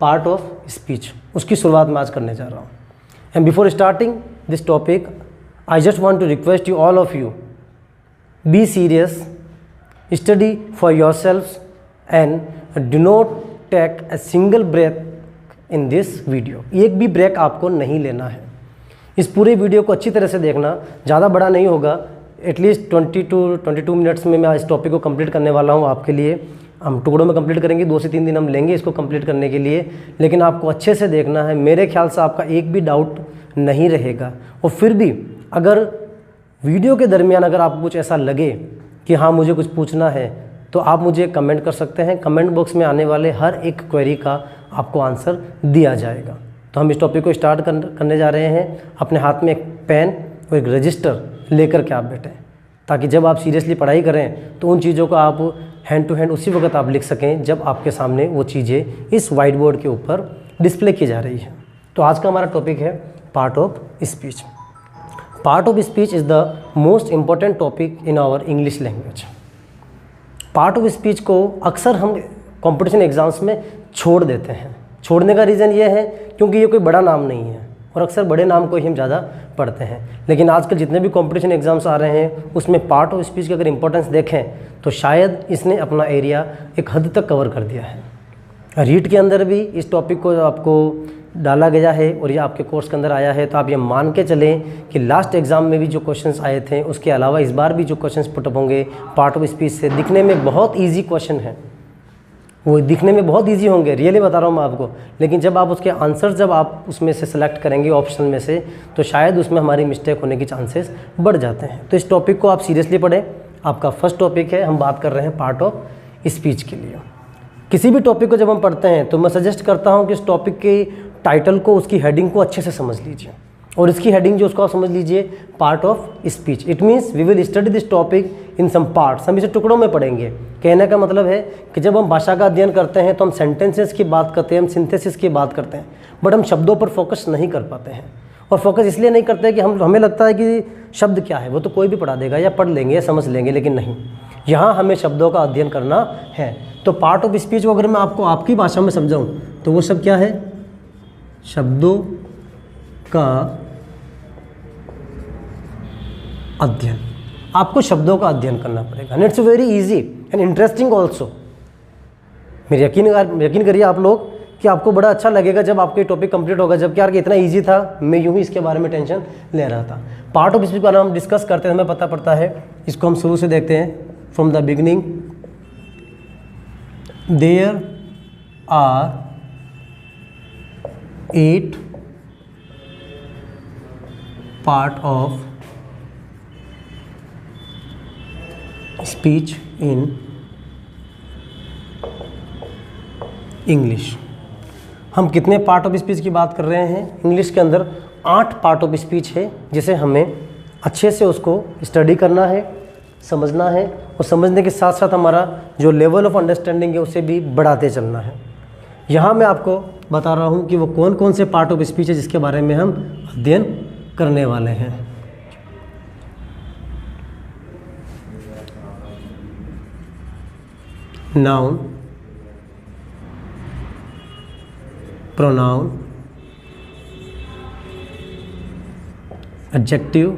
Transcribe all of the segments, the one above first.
Part of speech, उसकी शुरुआत मैं आज करने जा रहा हूँ। And before starting this topic I just want to request you all of you, be serious, study for yourself and do not take a single break in this video. एक भी ब्रेक आपको नहीं लेना है। इस पूरे video को अच्छी तरह से देखना, ज़्यादा बड़ा नहीं होगा, एटलीस्ट 22 मिनट्स में मैं इस टॉपिक को कंप्लीट करने वाला हूँ आपके लिए। हम टुकड़ों में कंप्लीट करेंगे, 2 से 3 दिन हम लेंगे इसको कंप्लीट करने के लिए, लेकिन आपको अच्छे से देखना है। मेरे ख्याल से आपका एक भी डाउट नहीं रहेगा। और फिर भी अगर वीडियो के दरमियान अगर आपको कुछ ऐसा लगे कि हाँ मुझे कुछ पूछना है, तो आप मुझे कमेंट कर सकते हैं। कमेंट बॉक्स में आने वाले हर एक क्वेरी का आपको आंसर दिया जाएगा। तो हम इस टॉपिक को स्टार्ट करने जा रहे हैं। अपने हाथ में एक पेन और एक रजिस्टर लेकर के आप बैठें, ताकि जब आप सीरियसली पढ़ाई करें तो उन चीज़ों को आप हैंड टू हैंड उसी वक्त आप लिख सकें जब आपके सामने वो चीज़ें इस वाइट बोर्ड के ऊपर डिस्प्ले की जा रही है। तो आज का हमारा टॉपिक है part of speech. Part of speech is the most important topic in our English language. Part of speech को अक्सर हम कंपटीशन एग्ज़ाम्स में छोड़ देते हैं। छोड़ने का रीज़न ये है क्योंकि ये कोई बड़ा नाम नहीं है और अक्सर बड़े नाम को ही हम ज़्यादा पढ़ते हैं। लेकिन आजकल जितने भी कंपटीशन एग्ज़ाम्स आ रहे हैं उसमें पार्ट ऑफ स्पीच की अगर इम्पोर्टेंस देखें तो शायद इसने अपना एरिया एक हद तक कवर कर दिया है। रीट के अंदर भी इस टॉपिक को आपको डाला गया है और ये आपके कोर्स के अंदर आया है। तो आप ये मान के चलें कि लास्ट एग्ज़ाम में भी जो क्वेश्चंस आए थे उसके अलावा इस बार भी जो क्वेश्चंस पुटअप होंगे पार्ट ऑफ स्पीच से, दिखने में बहुत ईजी क्वेश्चन है, वो दिखने में बहुत इजी होंगे, रियली बता रहा हूँ मैं आपको। लेकिन जब आप उसके आंसर जब आप उसमें से सेलेक्ट करेंगे ऑप्शन में से, तो शायद उसमें हमारी मिस्टेक होने की चांसेस बढ़ जाते हैं। तो इस टॉपिक को आप सीरियसली पढ़ें। आपका फर्स्ट टॉपिक है, हम बात कर रहे हैं पार्ट ऑफ स्पीच के लिए। किसी भी टॉपिक को जब हम पढ़ते हैं तो मैं सजेस्ट करता हूँ कि इस टॉपिक के टाइटल को, उसकी हेडिंग को अच्छे से समझ लीजिए। और इसकी हेडिंग जो उसको आप समझ लीजिए, part of speech. It means we will study this topic in some parts. हम इसे टुकड़ों में पढ़ेंगे। कहने का मतलब है कि जब हम भाषा का अध्ययन करते हैं तो हम सेंटेंसेस की बात करते हैं, हम सिंथेसिस की बात करते हैं, बट हम शब्दों पर फोकस नहीं कर पाते हैं। और फोकस इसलिए नहीं करते कि हमें लगता है कि शब्द क्या है, वो तो कोई भी पढ़ा देगा या पढ़ लेंगे या समझ लेंगे, लेकिन नहीं, यहाँ हमें शब्दों का अध्ययन करना है। तो पार्ट ऑफ स्पीच को अगर मैं आपको आपकी भाषा में समझाऊँ तो वो सब क्या है? शब्दों का अध्ययन। आपको शब्दों का अध्ययन करना पड़ेगा। And it's very easy and interesting also. मेरे यकीन करिए आप लोग कि आपको बड़ा अच्छा लगेगा जब आपको ये टॉपिक कंप्लीट होगा। जब यार कि इतना इजी था, मैं यूं ही इसके बारे में टेंशन ले रहा था। पार्ट ऑफ स्पीच के बारे में हम डिस्कस करते हैं, हमें पता पड़ता है। इसको हम शुरू से देखते हैं, from the beginning. There are 8 part of speech in English. हम कितने पार्ट ऑफ स्पीच की बात कर रहे हैं? इंग्लिश के अंदर 8 पार्ट ऑफ स्पीच है, जिसे हमें अच्छे से उसको स्टडी करना है, समझना है, और समझने के साथ साथ हमारा जो लेवल ऑफ अंडरस्टैंडिंग है उसे भी बढ़ाते चलना है। यहाँ मैं आपको बता रहा हूँ कि वो कौन कौन से पार्ट ऑफ स्पीच है जिसके बारे में हम अध्ययन करने वाले हैं। Noun, pronoun, adjective,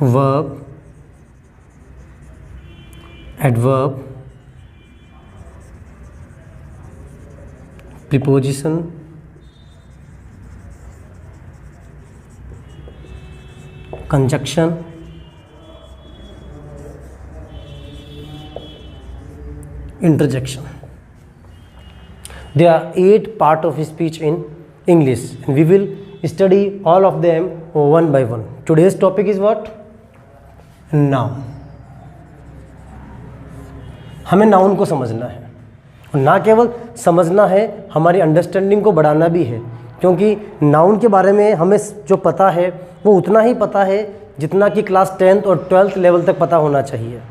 verb, adverb, preposition, conjunction, interjection. There are 8 part of speech in English and we will study all of them one by one. Today's topic is what? Noun. हमें नाउन को समझना है, और ना केवल समझना है, हमारी अंडरस्टैंडिंग को बढ़ाना भी है। क्योंकि नाउन के बारे में हमें जो पता है वो उतना ही पता है जितना कि क्लास 10th और 12th लेवल तक पता होना चाहिए।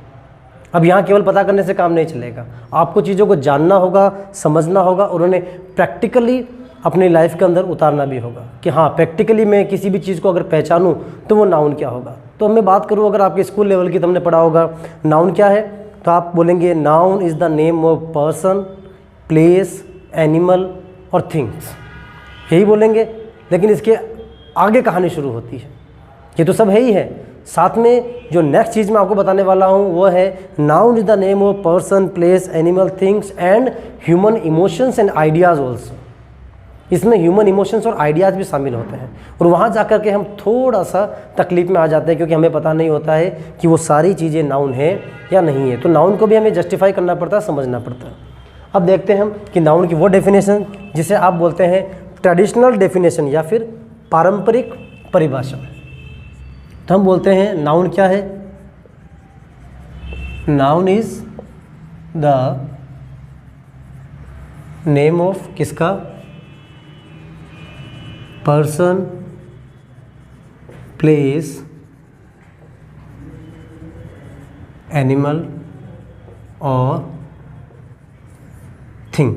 अब यहाँ केवल पता करने से काम नहीं चलेगा, आपको चीज़ों को जानना होगा, समझना होगा और उन्हें प्रैक्टिकली अपनी लाइफ के अंदर उतारना भी होगा कि हाँ प्रैक्टिकली मैं किसी भी चीज़ को अगर पहचानूँ तो वो नाउन क्या होगा। तो मैं बात करूँ अगर आपके स्कूल लेवल की, तो हमने पढ़ा होगा नाउन क्या है, तो आप बोलेंगे noun is the name of person, place, animal और थिंग्स, यही बोलेंगे। लेकिन इसके आगे कहानी शुरू होती है। ये तो सब है ही है, साथ में जो नेक्स्ट चीज़ मैं आपको बताने वाला हूँ वो है noun is the name of person, place, animal, things and human emotions and ideas also. इसमें ह्यूमन इमोशंस और आइडियाज़ भी शामिल होते हैं, और वहाँ जाकर के हम थोड़ा सा तकलीफ में आ जाते हैं, क्योंकि हमें पता नहीं होता है कि वो सारी चीज़ें नाउन है या नहीं है। तो नाउन को भी हमें जस्टिफाई करना पड़ता है, समझना पड़ता है। अब देखते हैं हम कि नाउन की वो डेफिनेशन जिसे आप बोलते हैं ट्रेडिशनल डेफिनेशन या फिर पारंपरिक परिभाषा। तो हम बोलते हैं नाउन क्या है? Noun is the name of किसका? पर्सन, प्लेस, एनिमल और थिंग।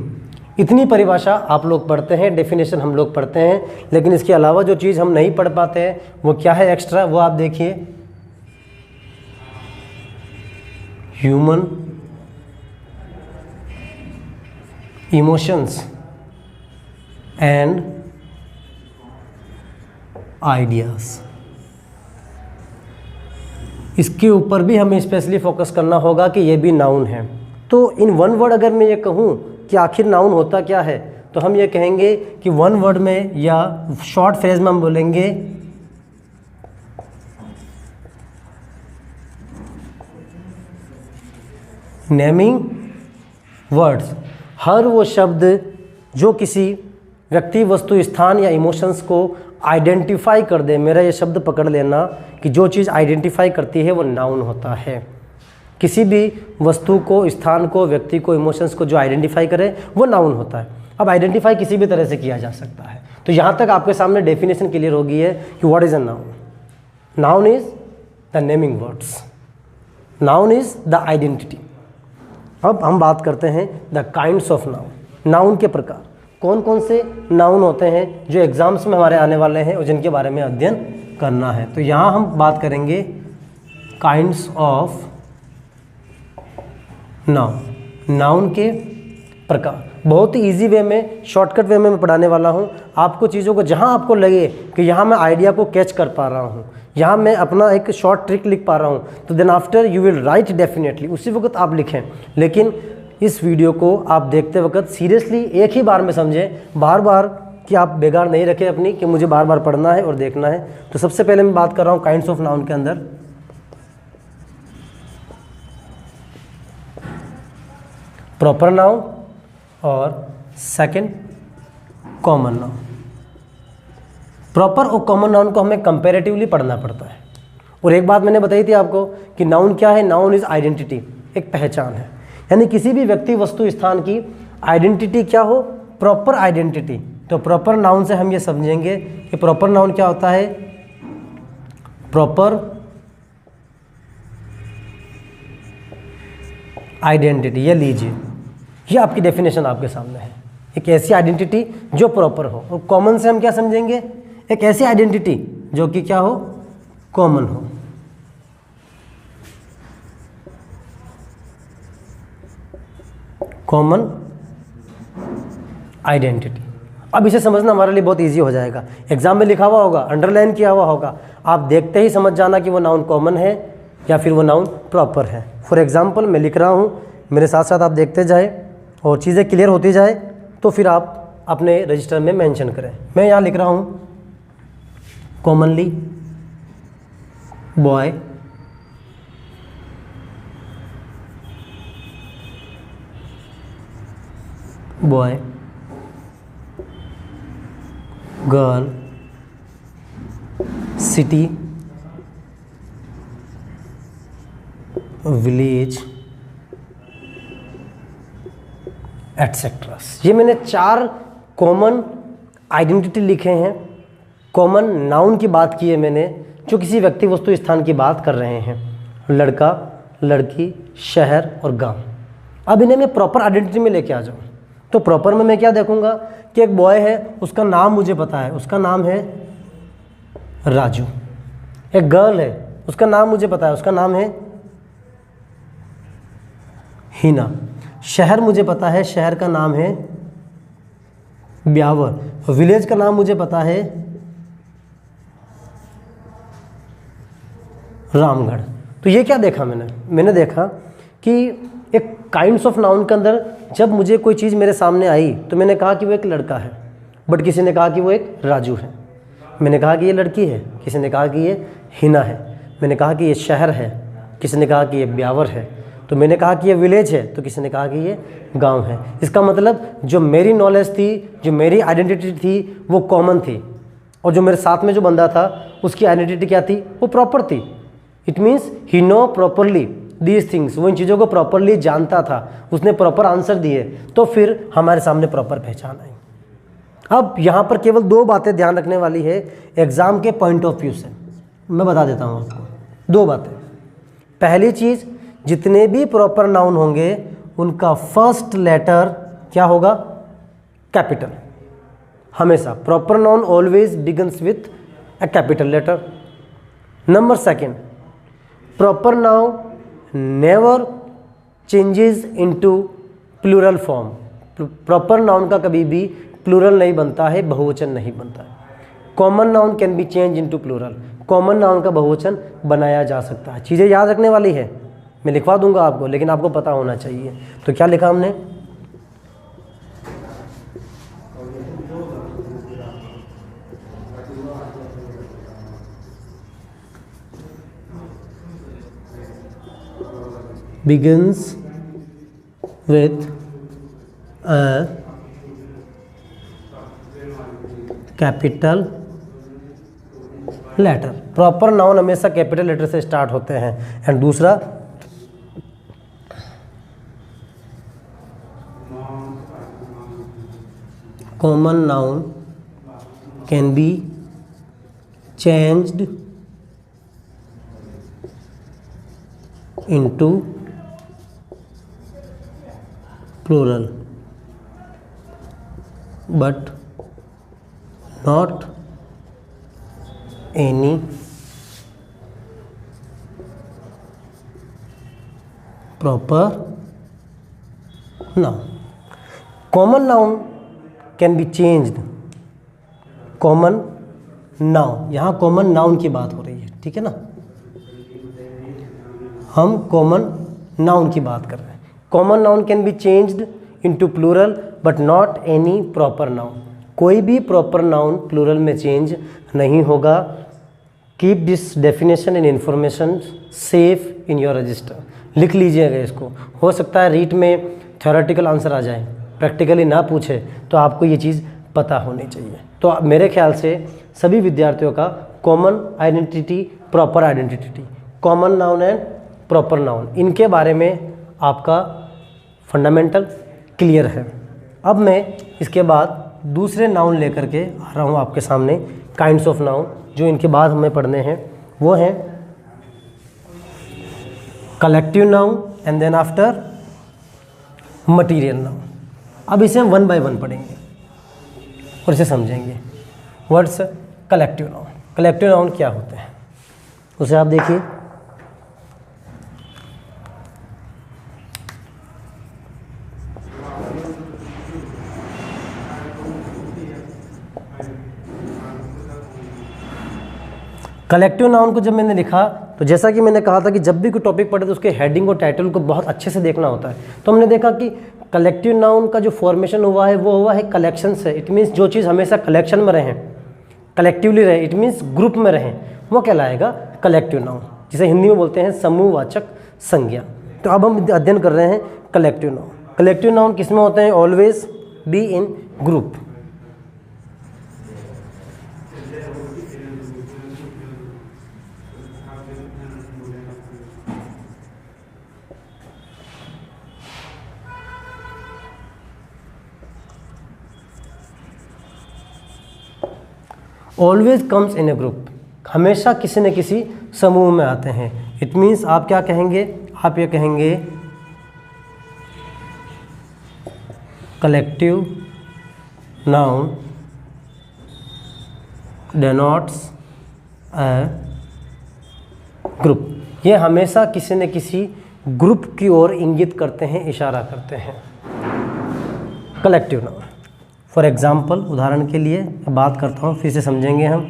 इतनी परिभाषा आप लोग पढ़ते हैं, डेफिनेशन हम लोग पढ़ते हैं, लेकिन इसके अलावा जो चीज़ हम नहीं पढ़ पाते हैं वो क्या है एक्स्ट्रा, वो आप देखिए। ह्यूमन इमोशंस एंड आइडियाज़, इसके ऊपर भी हमें स्पेशली फोकस करना होगा कि ये भी नाउन है। तो इन वन वर्ड अगर मैं ये कहूँ कि आखिर नाउन होता क्या है, तो हम ये कहेंगे कि वन वर्ड में या शॉर्ट फ्रेज में हम बोलेंगे नेमिंग वर्ड्स। हर वो शब्द जो किसी व्यक्ति, वस्तु, स्थान या इमोशंस को आइडेंटिफाई कर दे। मेरा ये शब्द पकड़ लेना कि जो चीज़ आइडेंटिफाई करती है वो नाउन होता है। किसी भी वस्तु को, स्थान को, व्यक्ति को, इमोशंस को जो आइडेंटिफाई करे वो नाउन होता है। अब आइडेंटिफाई किसी भी तरह से किया जा सकता है। तो यहाँ तक आपके सामने डेफिनेशन क्लियर हो गई है कि what is a noun. Noun is the naming words, noun is the identity. अब हम बात करते हैं the kinds of noun. Noun के प्रकार कौन कौन से नाउन होते हैं जो एग्जाम्स में हमारे आने वाले हैं और जिनके बारे में अध्ययन करना है। तो यहाँ हम बात करेंगे काइंड्स ऑफ नाउन, नाउन के प्रकार। बहुत ही ईजी वे में, शॉर्टकट वे में मैं पढ़ाने वाला हूँ आपको। चीज़ों को जहाँ आपको लगे कि यहाँ मैं आइडिया को कैच कर पा रहा हूँ, यहाँ मैं अपना एक शॉर्ट ट्रिक लिख पा रहा हूँ, तो then after you will write definitely, उसी वक्त आप लिखें। लेकिन इस वीडियो को आप देखते वक्त सीरियसली एक ही बार में समझें, बार बार कि आप बेगार नहीं रखें अपनी कि मुझे बार बार पढ़ना है और देखना है। तो सबसे पहले मैं बात कर रहा हूँ काइंड्स ऑफ नाउन के अंदर प्रॉपर नाउन और सेकंड कॉमन नाउन। प्रॉपर और कॉमन नाउन को हमें कंपैरेटिवली पढ़ना पड़ता है। और एक बात मैंने बताई थी आपको कि नाउन क्या है? नाउन इज आइडेंटिटी, एक पहचान है। यानी किसी भी व्यक्ति, वस्तु, स्थान की आइडेंटिटी क्या हो? Proper identity. तो प्रॉपर नाउन से हम ये समझेंगे कि प्रॉपर नाउन क्या होता है? Proper identity. ये लीजिए, ये आपकी डेफिनेशन आपके सामने है। एक ऐसी आइडेंटिटी जो प्रॉपर हो। और कॉमन से हम क्या समझेंगे? एक ऐसी आइडेंटिटी जो कि क्या हो? कॉमन हो। Common identity. अब इसे समझना हमारे लिए बहुत इजी हो जाएगा। एग्जाम में लिखा हुआ होगा, अंडरलाइन किया हुआ होगा, आप देखते ही समझ जाना कि वो नाउन कॉमन है या फिर वो नाउन प्रॉपर है। फॉर एग्जाम्पल मैं लिख रहा हूँ, मेरे साथ साथ आप देखते जाए और चीज़ें क्लियर होती जाए, तो फिर आप अपने रजिस्टर में मेंशन करें। मैं यहाँ लिख रहा हूँ commonly boy, boy, girl, city, village, etcetera. ये मैंने 4 कॉमन आइडेंटिटी लिखे हैं। कॉमन नाउन की बात की है मैंने, जो किसी व्यक्ति, वस्तु, स्थान की बात कर रहे हैं। लड़का, लड़की, शहर और गांव। अब इन्हें मैं प्रॉपर आइडेंटिटी में लेके आ जाऊँ तो प्रॉपर में मैं क्या देखूंगा कि एक बॉय है, उसका नाम मुझे पता है, उसका नाम है राजू। एक गर्ल है, उसका नाम मुझे पता है, उसका नाम है हिना। शहर मुझे पता है, शहर का नाम है ब्यावर। विलेज का नाम मुझे पता है रामगढ़। तो ये क्या देखा मैंने देखा कि एक काइंड्स ऑफ नाउन के अंदर जब मुझे कोई चीज़ मेरे सामने आई तो मैंने कहा कि वो एक लड़का है, बट किसी ने कहा कि वो एक राजू है। मैंने कहा कि ये लड़की है, किसी ने कहा कि ये हिना है। मैंने कहा कि ये शहर है, किसी ने कहा कि ये ब्यावर है। तो मैंने कहा कि ये विलेज है, तो किसी ने कहा कि ये गांव है। इसका मतलब जो मेरी नॉलेज थी, जो मेरी आइडेंटिटी थी, वो कॉमन थी, और जो मेरे साथ में जो बंदा था उसकी आइडेंटिटी क्या थी, वो प्रॉपर थी। It means he no properly these things, वो इन चीज़ों को प्रॉपरली जानता था, उसने प्रॉपर आंसर दिए, तो फिर हमारे सामने प्रॉपर पहचान आई। अब यहाँ पर केवल 2 बातें ध्यान रखने वाली है एग्ज़ाम के पॉइंट ऑफ व्यू से, मैं बता देता हूँ आपको 2 बातें। पहली चीज़, जितने भी प्रॉपर नाउन होंगे उनका फर्स्ट लेटर क्या होगा, कैपिटल। हमेशा proper noun always begins with a capital letter. Number 2, proper noun never changes into plural form. Proper noun का कभी भी प्लूरल नहीं बनता है, बहुवचन नहीं बनता है। Common noun can be change into plural, common noun का बहुवचन बनाया जा सकता है। चीज़ें याद रखने वाली है, मैं लिखवा दूंगा आपको, लेकिन आपको पता होना चाहिए। तो क्या लिखा हमने, begins with a capital letter. Proper noun हमेशा कैपिटल लेटर से स्टार्ट होते हैं। एंड दूसरा, common noun can be changed into plural but not any proper noun. Common noun can be changed. Common noun, यहाँ कॉमन नाउन की बात हो रही है, ठीक है ना, हम कॉमन नाउन की बात कर रहे हैं। Common noun can be changed into plural but not any proper noun. कोई भी प्रॉपर नाउन प्लूरल में चेंज नहीं होगा। Keep this definition and information safe in your register. लिख लीजिएगा इसको, हो सकता है रीट में थ्योरेटिकल आंसर आ जाए, प्रैक्टिकली ना पूछे, तो आपको ये चीज़ पता होनी चाहिए। तो मेरे ख्याल से सभी विद्यार्थियों का common identity, proper identity, common noun and proper noun, इनके बारे में आपका फंडामेंटल क्लियर है। अब मैं इसके बाद दूसरे नाउन लेकर के आ रहा हूँ आपके सामने, काइंड्स ऑफ नाउन, जो इनके बाद हमें पढ़ने हैं। वो हैं collective noun and then after material noun. अब इसे हम 1 by 1 पढ़ेंगे और इसे समझेंगे। Words collective noun. Collective noun क्या होते हैं उसे आप देखिए। कलेक्टिव नाउन को जब मैंने लिखा तो जैसा कि मैंने कहा था कि जब भी कोई टॉपिक पढ़े तो उसके हेडिंग और टाइटल को बहुत अच्छे से देखना होता है। तो हमने देखा कि कलेक्टिव नाउन का जो फॉर्मेशन हुआ है वो हुआ है कलेक्शन से। इट मीन्स जो चीज़ हमेशा कलेक्शन में रहें, कलेक्टिवली रहे, इट मीन्स ग्रुप में रहें, वो कहलाएगा कलेक्टिव नाउन, जिसे हिंदी में बोलते हैं समूहवाचक संज्ञा। तो अब हम अध्ययन कर रहे हैं कलेक्टिव नाउन। कलेक्टिव नाउन किस में होते हैं? Always be in group. Always comes in A group, हमेशा किसी न किसी समूह में आते हैं। इट मीन्स आप क्या कहेंगे? आप ये कहेंगे collective noun denotes a group. ये हमेशा किसी न किसी ग्रुप की ओर इंगित करते हैं, इशारा करते हैं। कलेक्टिव नाउन, फॉर एग्जाम्पल, उदाहरण के लिए बात करता हूँ, फिर से समझेंगे हम।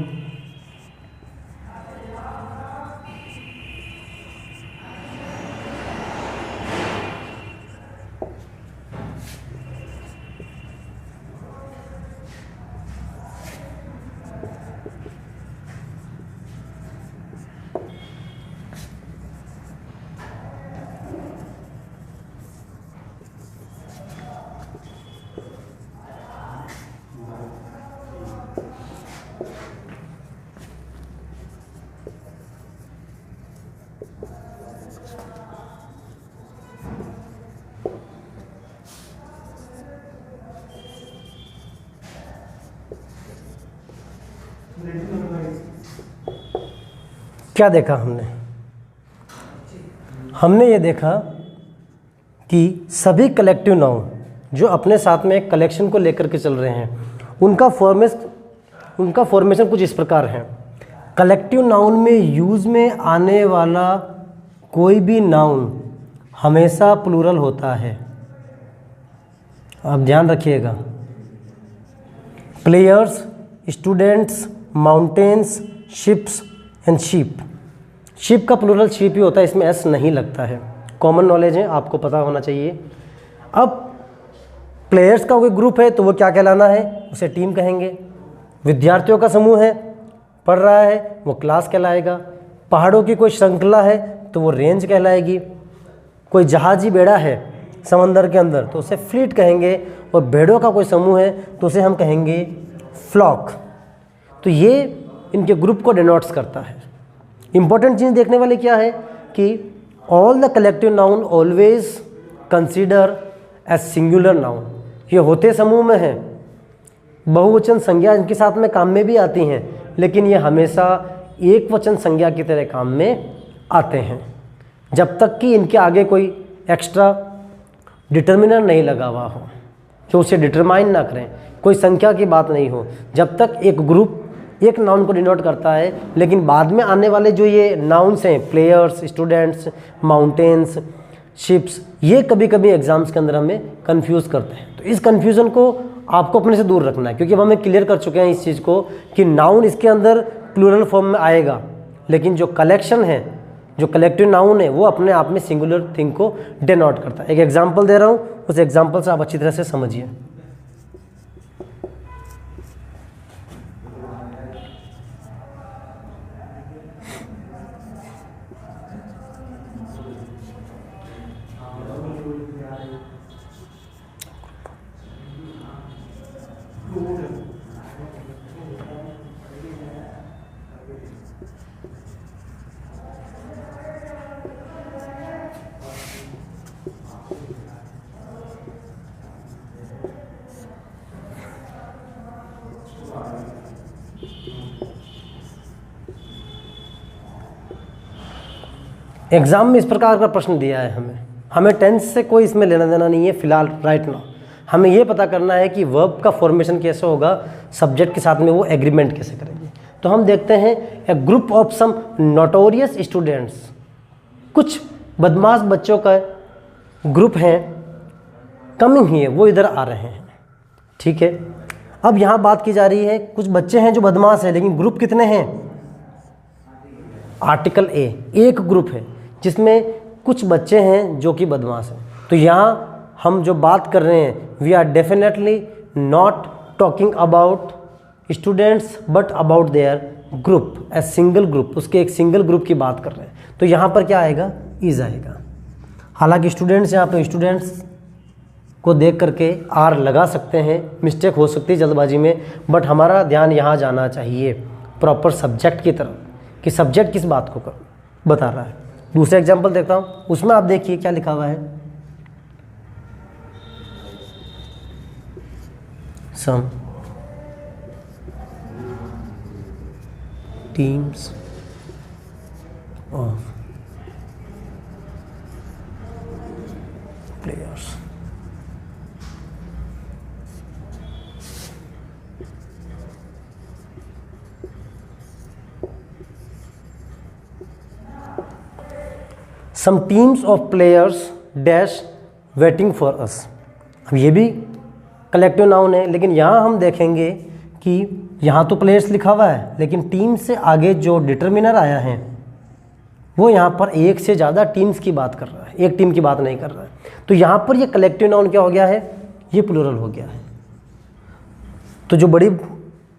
क्या देखा हमने? हमने ये देखा कि सभी कलेक्टिव नाउन जो अपने साथ में एक कलेक्शन को लेकर के चल रहे हैं, उनका फॉर्मेशन कुछ इस प्रकार है। कलेक्टिव नाउन में यूज़ में आने वाला कोई भी नाउन हमेशा प्लूरल होता है। आप ध्यान रखिएगा। Players, students, mountains, ships and sheep. Ship का प्लूरल शीप ही होता है, इसमें एस नहीं लगता है। कॉमन नॉलेज है, आपको पता होना चाहिए। अब प्लेयर्स का कोई ग्रुप है तो वो क्या कहलाना है? उसे टीम कहेंगे। विद्यार्थियों का समूह है, पढ़ रहा है, वो क्लास कहलाएगा। पहाड़ों की कोई श्रृंखला है तो वो रेंज कहलाएगी। कोई जहाजी बेड़ा है समंदर के अंदर तो उसे फ्लीट कहेंगे। और भेड़ों का कोई समूह है तो उसे हम कहेंगे फ्लॉक। तो ये इनके ग्रुप को डिनोट्स करता है। इंपॉर्टेंट चीज़ देखने वाली क्या है कि all the collective noun always consider as singular noun. ये होते समूह में हैं, बहुवचन संज्ञा इनके साथ में काम में भी आती हैं, लेकिन ये हमेशा एक वचन संज्ञा की तरह काम में आते हैं, जब तक कि इनके आगे कोई एक्स्ट्रा डिटर्मिनर नहीं लगा हुआ हो जो उसे डिटरमाइन ना करें, कोई संख्या की बात नहीं हो। जब तक एक ग्रुप एक नाउन को डिनोट करता है, लेकिन बाद में आने वाले जो ये नाउन्स हैं, प्लेयर्स, स्टूडेंट्स, माउंटेन्स, शिप्स, ये कभी कभी एग्जाम्स के अंदर हमें कंफ्यूज करते हैं। तो इस कंफ्यूजन को आपको अपने से दूर रखना है, क्योंकि अब हमें क्लियर कर चुके हैं इस चीज़ को कि नाउन इसके अंदर प्लूरल फॉर्म में आएगा, लेकिन जो कलेक्शन है, जो कलेक्टिव नाउन है, वो अपने आप में सिंगुलर थिंग को डिनोट करता है। एक एग्जाम्पल दे रहा हूँ, उस एग्जाम्पल से आप अच्छी तरह से समझिए। एग्ज़ाम में इस प्रकार का प्रश्न दिया है हमें टेंस से कोई इसमें लेना देना नहीं है फिलहाल, राइट नाउ। हमें ये पता करना है कि वर्ब का फॉर्मेशन कैसे होगा, सब्जेक्ट के साथ में वो एग्रीमेंट कैसे करेंगे। तो हम देखते हैं a group of some notorious students, कुछ बदमाश बच्चों का ग्रुप है, कमिंग ही है, वो इधर आ रहे हैं, ठीक है। अब यहाँ बात की जा रही है कुछ बच्चे हैं जो बदमाश हैं, लेकिन ग्रुप कितने हैं? आर्टिकल ए, एक ग्रुप है जिसमें कुछ बच्चे हैं जो कि बदमाश हैं। तो यहाँ हम जो बात कर रहे हैं, we are definitely not talking about students but about their group, a single group, उसके एक सिंगल ग्रुप की बात कर रहे हैं। तो यहाँ पर क्या आएगा? इज आएगा। हालांकि स्टूडेंट्स, यहाँ पर स्टूडेंट्स को देख करके आर लगा सकते हैं, मिस्टेक हो सकती है जल्दबाजी में, बट हमारा ध्यान यहाँ जाना चाहिए प्रॉपर सब्जेक्ट की तरफ कि सब्जेक्ट किस बात को बता रहा है। दूसरा एग्जाम्पल देखता हूँ, उसमें आप देखिए क्या लिखा हुआ है। Some teams of players some teams of players dash waiting for us. अब ये भी कलेक्टिव नाउन है, लेकिन यहाँ हम देखेंगे कि यहाँ तो प्लेयर्स लिखा हुआ है, लेकिन टीम से आगे जो डिटर्मिनर आया है वो यहाँ पर एक से ज़्यादा टीम्स की बात कर रहा है, एक टीम की बात नहीं कर रहा है। तो यहाँ पर ये कलेक्टिव नाउन क्या हो गया है, ये प्लूरल हो गया है। तो जो बड़ी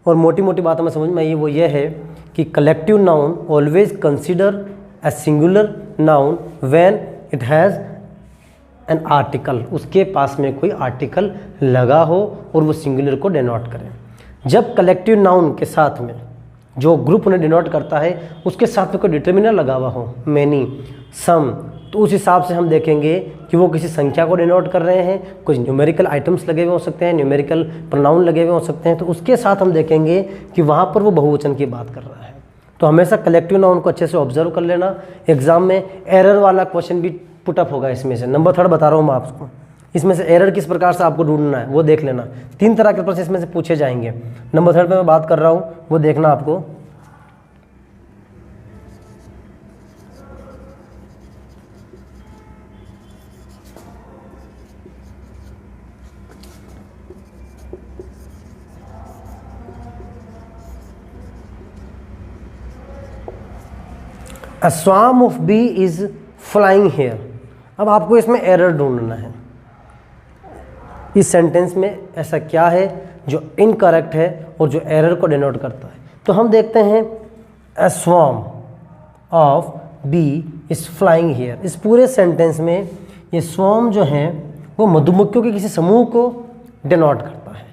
और मोटी मोटी बात हमें समझ में आई वो ये है कि collective noun always consider a singular noun when it has an article, उसके पास में कोई आर्टिकल लगा हो और वो सिंगुलर को डिनोट करे। जब कलेक्टिव नाउन के साथ में जो ग्रुप उन्हें डिनोट करता है उसके साथ में कोई डिटर्मिनर लगा हुआ हो, मैनी, सम, तो उस हिसाब से हम देखेंगे कि वो किसी संख्या को डिनोट कर रहे हैं, कुछ न्यूमेरिकल आइटम्स लगे हुए हो सकते हैं, न्यूमेरिकल प्रोनाउन लगे हुए हो सकते हैं, तो उसके साथ हम देखेंगे कि वहाँ पर वो बहुवचन की बात कर रहा है। तो हमेशा कलेक्टिव नाउन को अच्छे से ऑब्जर्व कर लेना। एग्जाम में एरर वाला क्वेश्चन भी पुटअप होगा इसमें से, नंबर 3 बता रहा हूँ मैं आपको। इसमें से एरर किस प्रकार से आपको ढूंढना है वो देख लेना। 3 तरह के प्रश्न इसमें से पूछे जाएंगे। नंबर 3 पे मैं बात कर रहा हूँ, वो देखना आपको। A swarm of bee is flying here। अब आपको इसमें एरर ढूंढना है। इस सेंटेंस में ऐसा क्या है जो इनकरेक्ट है और जो एरर को डिनोट करता है। तो हम देखते हैं A swarm of bee is flying here। इस पूरे सेंटेंस में ये swarm जो है वो मधुमक्खियों के किसी समूह को डिनोट करता है।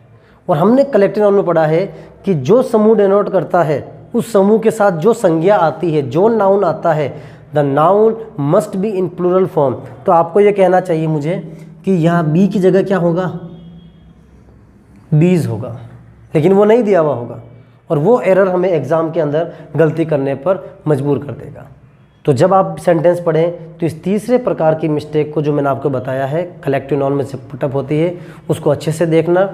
और हमने कलेक्टिव नाउन में पढ़ा है कि जो समूह डिनोट करता है उस समूह के साथ जो संज्ञा आती है, जो नाउन आता है, the noun must be in plural form. तो आपको ये कहना चाहिए मुझे कि यहाँ बी की जगह क्या होगा, बीज होगा, लेकिन वो नहीं दिया हुआ होगा और वो एरर हमें एग्जाम के अंदर गलती करने पर मजबूर कर देगा। तो जब आप सेंटेंस पढ़ें तो इस तीसरे प्रकार की मिस्टेक को जो मैंने आपको बताया है कलेक्टिव नाउन में से पुटअप होती है, उसको अच्छे से देखना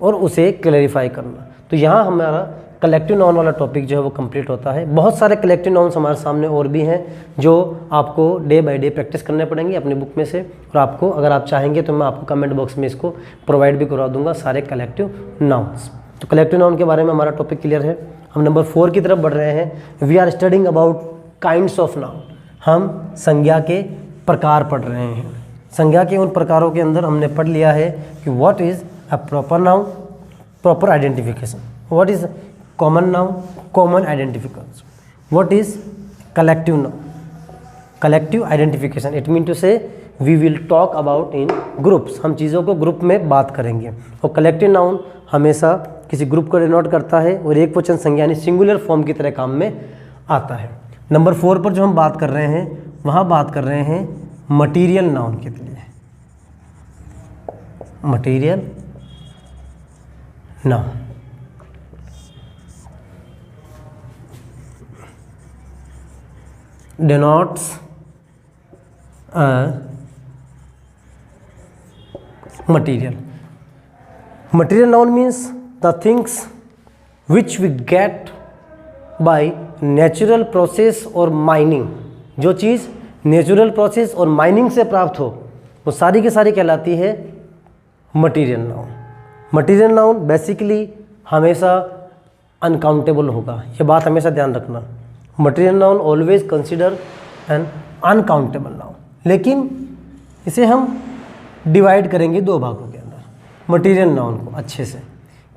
और उसे क्लैरिफाई करना। तो यहाँ हमारा कलेक्टिव नाउन वाला टॉपिक जो है वो कंप्लीट होता है। बहुत सारे कलेक्टिव नाउन्स हमारे सामने और भी हैं जो आपको डे बाय डे प्रैक्टिस करने पड़ेंगे अपनी बुक में से, और आपको अगर आप चाहेंगे तो मैं आपको कमेंट बॉक्स में इसको प्रोवाइड भी करवा दूंगा सारे कलेक्टिव नाउन्स। तो कलेक्टिव नाउन के बारे में हमारा टॉपिक क्लियर है। हम नंबर 4 की तरफ बढ़ रहे हैं। We are studying about kinds of noun. हम संज्ञा के प्रकार पढ़ रहे हैं। संज्ञा के उन प्रकारों के अंदर हमने पढ़ लिया है कि what is a proper noun, proper identification, what is common noun, common identification, what is collective noun, collective identification. It mean to say we will talk about in groups. हम चीज़ों को ग्रुप में बात करेंगे। और कलेक्टिव नाउन हमेशा किसी group को डिनोट करता है और एक वचन संज्ञा यानी सिंगुलर फॉर्म की तरह काम में आता है। नंबर 4 पर जो हम बात कर रहे हैं वहाँ बात कर रहे हैं मटीरियल नाउन के लिए। Material noun denotes a material. Material noun means the things which we get by natural process or mining। जो चीज़ नेचुरल प्रोसेस और माइनिंग से प्राप्त हो वो सारी की सारी कहलाती है material noun. Material noun basically हमेशा अनकाउंटेबल होगा, ये बात हमेशा ध्यान रखना। Material noun always consider an uncountable noun, लेकिन इसे हम डिवाइड करेंगे 2 भागों के अंदर मटीरियल नाउन को अच्छे से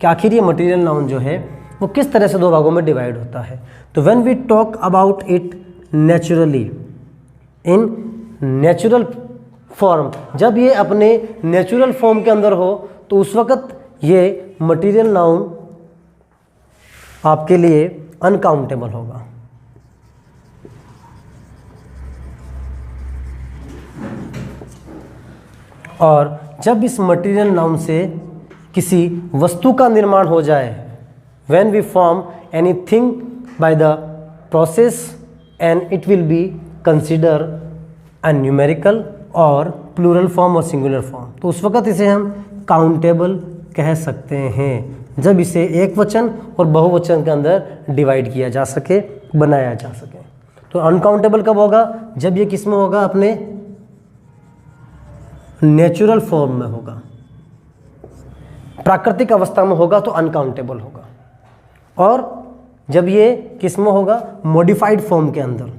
कि आखिर ये मटीरियल नाउन जो है वो किस तरह से 2 भागों में डिवाइड होता है। तो when we talk about it naturally in natural form, जब ये अपने नेचुरल फॉर्म के अंदर हो तो उस वक़्त ये मटीरियल नाउन आपके लिए अनकाउंटेबल होगा। और जब इस मटीरियल नाउन से किसी वस्तु का निर्माण हो जाए, when we form anything by the process and it will be consider a numerical और प्लूरल फॉर्म और सिंगुलर फॉर्म, तो उस वक़्त इसे हम काउंटेबल कह सकते हैं जब इसे एक वचन और बहुवचन के अंदर डिवाइड किया जा सके, बनाया जा सके। तो अनकाउंटेबल कब होगा? जब ये किस में होगा? अपने नेचुरल फॉर्म में होगा, प्राकृतिक अवस्था में होगा तो अनकाउंटेबल होगा। और जब ये किस में होगा? मॉडिफाइड फॉर्म के अंदर।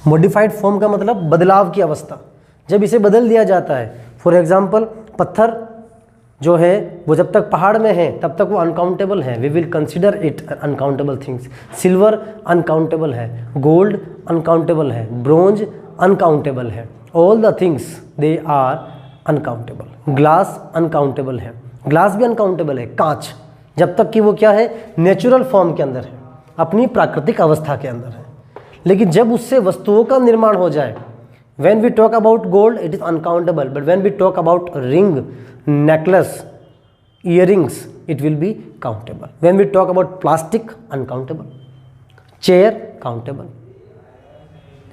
मॉडिफाइड फॉर्म का मतलब बदलाव की अवस्था, जब इसे बदल दिया जाता है। फॉर एग्जाम्पल पत्थर जो है वो जब तक पहाड़ में है तब तक वो अनकाउंटेबल है, we will consider it uncountable things. Silver uncountable है, गोल्ड अनकाउंटेबल है, ब्रोंज अनकाउंटेबल है, all the things they are uncountable. Glass uncountable है, ग्लास भी अनकाउंटेबल है, कांच, जब तक कि वो क्या है? नेचुरल फॉर्म के अंदर है, अपनी प्राकृतिक अवस्था के अंदर है। लेकिन जब उससे वस्तुओं का निर्माण हो जाए, when we talk about gold it is uncountable, but when we talk about ring, necklace, earrings it will be countable. When we talk about plastic, uncountable, chair countable।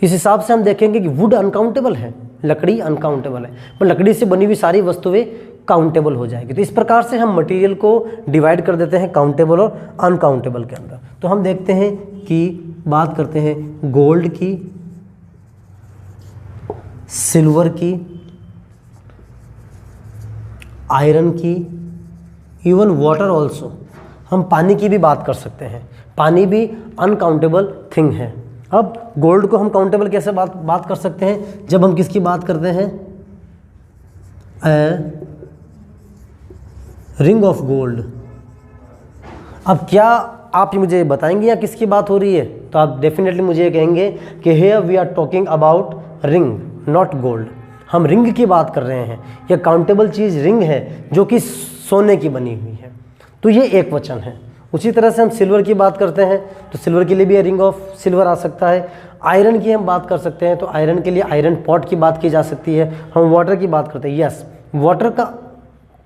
इस हिसाब से हम देखेंगे कि वुड अनकाउंटेबल है, लकड़ी अनकाउंटेबल है, पर लकड़ी से बनी हुई सारी वस्तुएं काउंटेबल हो जाएगी। तो इस प्रकार से हम मटेरियल को डिवाइड कर देते हैं काउंटेबल और अनकाउंटेबल के अंदर। तो हम देखते हैं कि बात करते हैं गोल्ड की, सिल्वर की, आयरन की, इवन वाटर ऑल्सो। हम पानी की भी बात कर सकते हैं, पानी भी अनकाउंटेबल थिंग है। अब गोल्ड को हम काउंटेबल कैसे बात कर सकते हैं? जब हम किसकी बात करते हैं? Ring of gold. अब क्या आप मुझे बताएंगे या किसकी बात हो रही है? तो आप डेफिनेटली मुझे कहेंगे कि here we are talking about ring not gold. हम रिंग की बात कर रहे हैं, यह काउंटेबल चीज़ रिंग है जो कि सोने की बनी हुई है, तो ये एक वचन है। उसी तरह से हम सिल्वर की बात करते हैं तो सिल्वर के लिए भी रिंग ऑफ सिल्वर आ सकता है। आयरन की हम बात कर सकते हैं तो आयरन के लिए आयरन पॉट की बात की जा सकती है। हम वाटर की बात करते हैं, यस वाटर का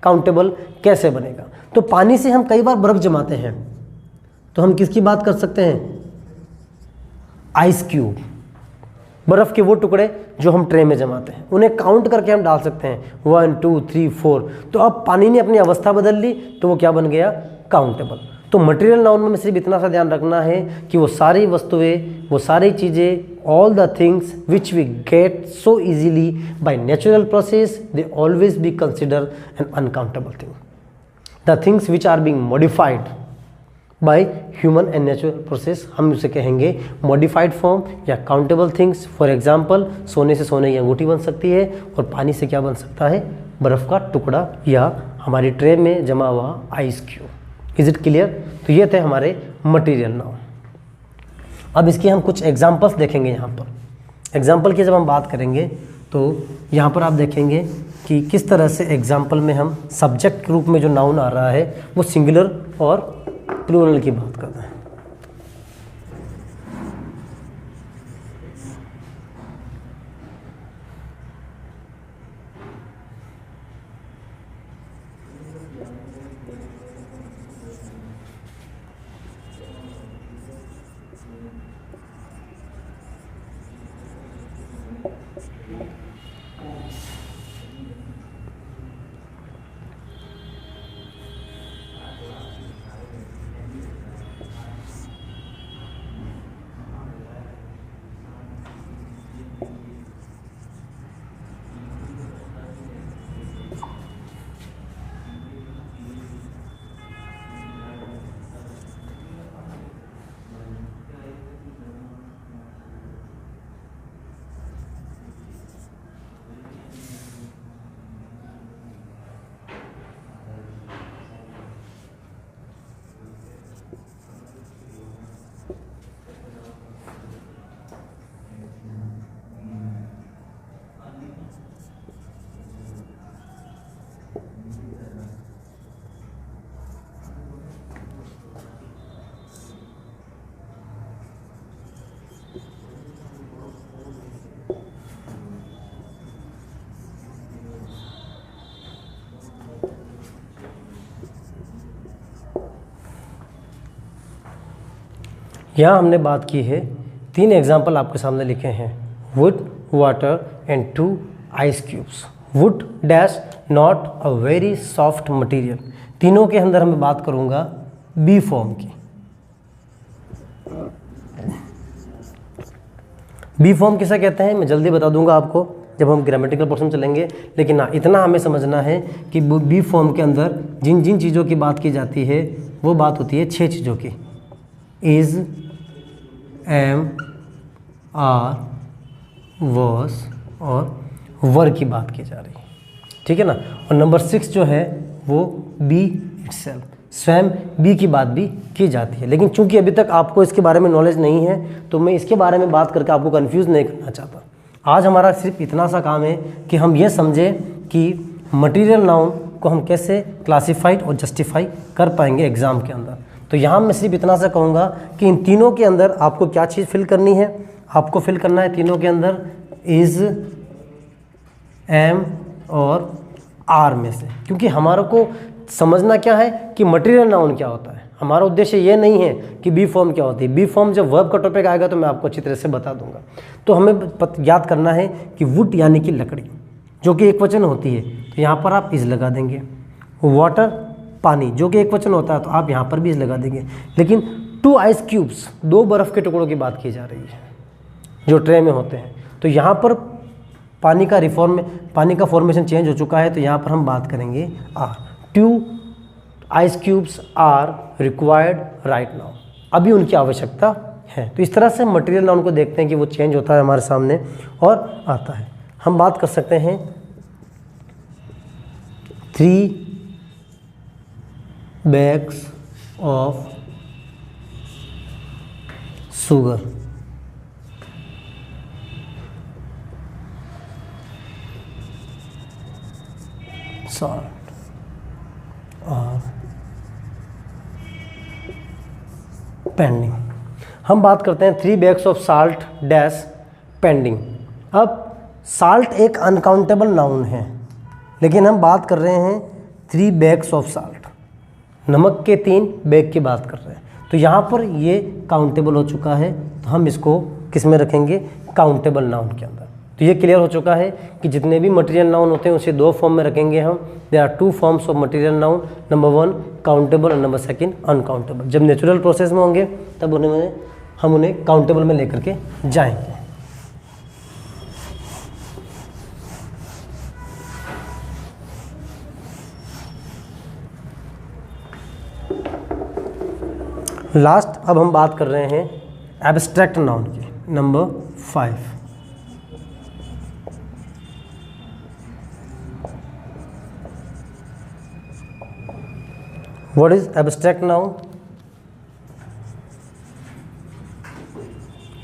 काउंटेबल कैसे बनेगा? तो पानी से हम कई बार बर्फ़ जमाते हैं तो हम किसकी बात कर सकते हैं? आइस क्यूब, बर्फ़ के वो टुकड़े जो हम ट्रे में जमाते हैं, उन्हें काउंट करके हम डाल सकते हैं 1 2 3 4। तो अब पानी ने अपनी अवस्था बदल ली तो वो क्या बन गया? काउंटेबल। तो मटेरियल नाउन में सिर्फ इतना सा ध्यान रखना है कि वो सारी वस्तुएं, वो सारी चीज़ें, all the things which we get so easily by natural process, they always be consider an uncountable thing. The things which are being modified by human and natural process, हम उसे कहेंगे मॉडिफाइड फॉर्म या countable things. For example सोने से सोने की अंगूठी बन सकती है और पानी से क्या बन सकता है? बर्फ़ का टुकड़ा या हमारी ट्रे में जमा हुआ ice cube. Is it clear? तो ये थे हमारे मटेरियल नाउन। अब इसकी हम कुछ एग्जाम्पल्स देखेंगे। यहाँ पर एग्जाम्पल की जब हम बात करेंगे तो यहाँ पर आप देखेंगे कि किस तरह से एग्जाम्पल में हम सब्जेक्ट के रूप में जो नाउन आ रहा है वो सिंगुलर और प्लूरल की बात कर रहे हैं। यहाँ हमने बात की है, 3 एग्जाम्पल आपके सामने लिखे हैं, would, water and 2 ice cubes. Would dash not a very soft material, तीनों के अंदर मैं बात करूंगा बी फॉर्म की। बी फॉर्म किसे कहते हैं मैं जल्दी बता दूंगा आपको जब हम ग्रामेटिकल पोर्शन चलेंगे, लेकिन हाँ इतना हमें समझना है कि बी फॉर्म के अंदर जिन जिन चीज़ों की बात की जाती है वो बात होती है 6 चीज़ों की। इज़, एम, आर, वॉस और वर की बात की जा रही है, ठीक है ना। और नंबर 6 जो है वो बी इटसेल्फ, स्वयं बी की बात भी की जाती है। लेकिन चूंकि अभी तक आपको इसके बारे में नॉलेज नहीं है तो मैं इसके बारे में बात करके आपको कंफ्यूज नहीं करना चाहता। आज हमारा सिर्फ इतना सा काम है कि हम ये समझें कि मटेरियल नाउन को हम कैसे क्लासिफाइड और जस्टिफाई कर पाएंगे एग्ज़ाम के अंदर। तो यहाँ मैं सिर्फ इतना सा कहूँगा कि इन तीनों के अंदर आपको क्या चीज़ फिल करनी है, आपको फिल करना है तीनों के अंदर इज़, एम और आर में से, क्योंकि हमारे को समझना क्या है कि मटेरियल नाउन क्या होता है। हमारा उद्देश्य ये नहीं है कि बी फॉर्म क्या होती है। बी फॉर्म जब वर्ब का टॉपिक आएगा तो मैं आपको अच्छी तरह से बता दूंगा। तो हमें याद करना है कि वुड यानी कि लकड़ी जो कि एक वचन होती है तो यहाँ पर आप इज़ लगा देंगे। वाटर पानी जो कि एक वचन होता है तो आप यहाँ पर भी इज़ लगा देंगे। लेकिन 2 आइस क्यूब्स 2 बर्फ़ के टुकड़ों की बात की जा रही है जो ट्रे में होते हैं, तो यहाँ पर पानी का फॉर्मेशन चेंज हो चुका है तो यहाँ पर हम बात करेंगे are. 2 ice cubes are required right now, अभी उनकी आवश्यकता है। तो इस तरह से मटेरियल नाउन को देखते हैं कि वो चेंज होता है हमारे सामने और आता है। हम बात कर सकते हैं 3 bags ऑफ शुगर, salt और पेंडिंग। हम बात करते हैं 3 bags of salt dash pending. अब साल्ट एक अनकाउंटेबल नाउन है, लेकिन हम बात कर रहे हैं 3 bags ऑफ साल्ट, नमक के 3 बैग की बात कर रहे हैं। तो यहाँ पर ये काउंटेबल हो चुका है तो हम इसको किस में रखेंगे, काउंटेबल नाउन के अंदर। तो ये क्लियर हो चुका है कि जितने भी मटेरियल नाउन होते हैं उसे 2 फॉर्म में रखेंगे हम। There are 2 forms of material noun, number 1 countable और नंबर 2 अनकाउंटेबल। जब नेचुरल प्रोसेस में होंगे तब हम उन्हें काउंटेबल में लेकर के जाएंगे। लास्ट अब हम बात कर रहे हैं एब्स्ट्रैक्ट नाउन की, number 5। What is abstract noun?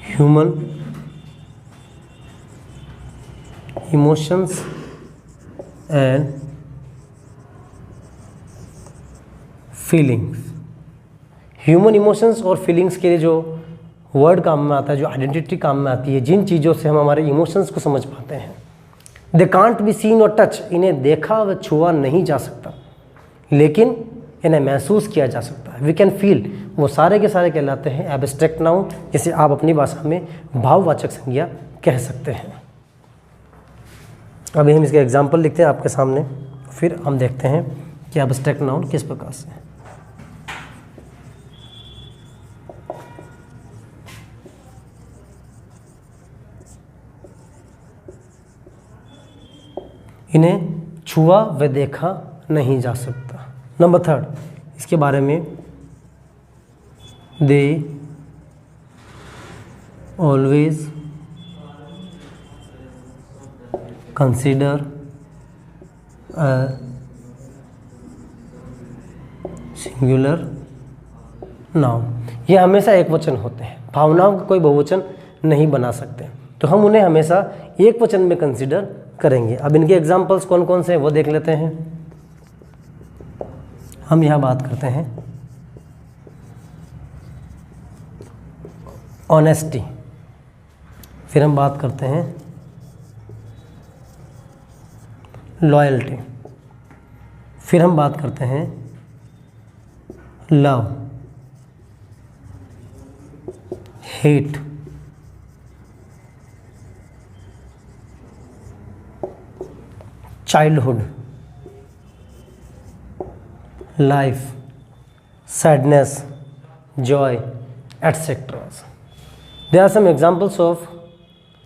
Human emotions and feelings। Human emotions और फीलिंग्स के लिए जो वर्ड काम में आता है, जो आइडेंटिटी काम में आती है, जिन चीज़ों से हम हमारे इमोशंस को समझ पाते हैं। दे कांट बी सीन और टच, इन्हें देखा व छुआ नहीं जा सकता लेकिन इन्हें महसूस किया जा सकता है। वी कैन फील, वो सारे के सारे कहलाते हैं एब्स्ट्रैक्ट नाउन, जिसे आप अपनी भाषा में भाववाचक संज्ञा कह सकते हैं। अभी हम इसके एग्जाम्पल लिखते हैं आपके सामने, फिर हम देखते हैं कि एब्स्ट्रैक्ट नाउन किस प्रकार से है। इन्हें छुआ व देखा नहीं जा सकता। नंबर 3 इसके बारे में, दे always consider a singular noun. ये हमेशा एक वचन होते हैं, भावनाओं का कोई बहुवचन नहीं बना सकते, तो हम उन्हें हमेशा एक वचन में कंसिडर करेंगे। अब इनके एग्जाम्पल्स कौन कौन से हैं वो देख लेते हैं। हम यहाँ बात करते हैं ऑनेस्टी, फिर हम बात करते हैं लॉयल्टी, फिर हम बात करते हैं love, hate, childhood, life, sadness, joy, etc. There are some examples of